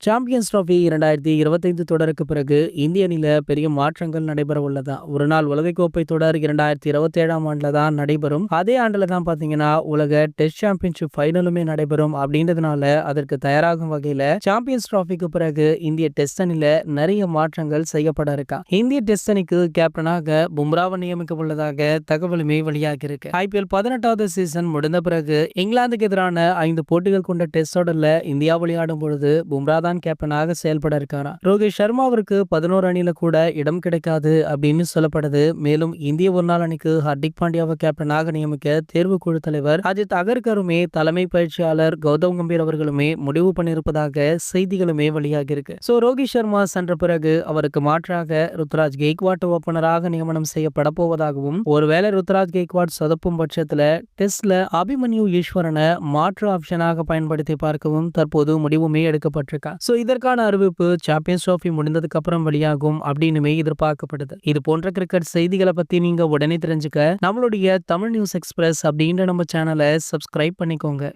Champions trophy 2025 தொடருக்கு பிறகு இந்திய அணியில பெரிய மாற்றங்கள் நடைபெற உள்ளதா. ஒரு நாள் உலகக்கோப்பை தொடர் 2027ஆம் ஆண்டுல தான் நடைபெறும். அதே ஆண்டுல தான் பாத்தீங்கன்னா உலக டெஸ்ட் சாம்பியன்ஷிப் ஃபைனலுமே நடைபெறும். அப்படின்றதுனால அதற்கு தயாராகும் வகையில சாம்பியன்ஸ் டிராபிக்கு பிறகு இந்திய டெஸ்ட் அணியில நிறைய மாற்றங்கள் செய்யப்பட இருக்கா. இந்திய டெஸ்ட் அணிக்கு கேப்டனாக பும்ராவை நியமிக்க உள்ளதாக தகவலுமே வெளியாகி இருக்கு. IPL 18வது சீசன் முடிந்த பிறகு இங்கிலாந்துக்கு எதிரான 5 போட்டிகள் கொண்ட டெஸ்ட் தொடர்ல இந்தியா விளையாடும் பொழுது பும்ரா தான் கேப்டனாக செயல்பட இருக்காரா. ரோஹித் சர்மாவிற்கு 11 அணியில கூட இடம் கிடைக்காது அப்படின்னு சொல்லப்படுது. மேலும் இந்திய ஒருநாள் அணிக்கு ஹர்திக் பாண்டியாவை கேப்டனாக நியமிக்க தேர்வு குழு தலைவர் அஜித் அகர்கருமே தலைமை பயிற்சியாளர் கௌதம் கம்பீர் அவர்களுமே முடிவு பண்ணியிருப்பதாக செய்திகளுமே வெளியாகி இருக்கு. ரோஹித் சர்மா சென்ற பிறகு அவருக்கு மாற்றாக ருத்ராஜ் கெய்க்வாட் ஓபனராக நியமனம் செய்யப்பட போவதாகவும், ஒருவேளை ருத்ராஜ் கெய்க்வாட் சொதப்பும் பட்சத்துல டெஸ்ட்ல அபிமன்யு ஈஸ்வரனை மாற்று ஆப்ஷனாக பயன்படுத்தி பார்க்கவும் தற்போது முடிவுமே எடுக்கப்பட்டிருக்கா. இதற்கான அறிவிப்பு சாம்பியன்ஸ் டிராபி முடிந்ததுக்கு அப்புறம் வெளியாகும் அப்படின்னுமே எதிர்பார்க்கப்படுது. இது போன்ற கிரிக்கெட் செய்திகளை பத்தி நீங்க உடனே தெரிஞ்சுக்க நம்மளுடைய தமிழ் நியூஸ் எக்ஸ்பிரஸ் அப்படின்ற நம்ம சேனலை சப்ஸ்கிரைப் பண்ணிக்கோங்க.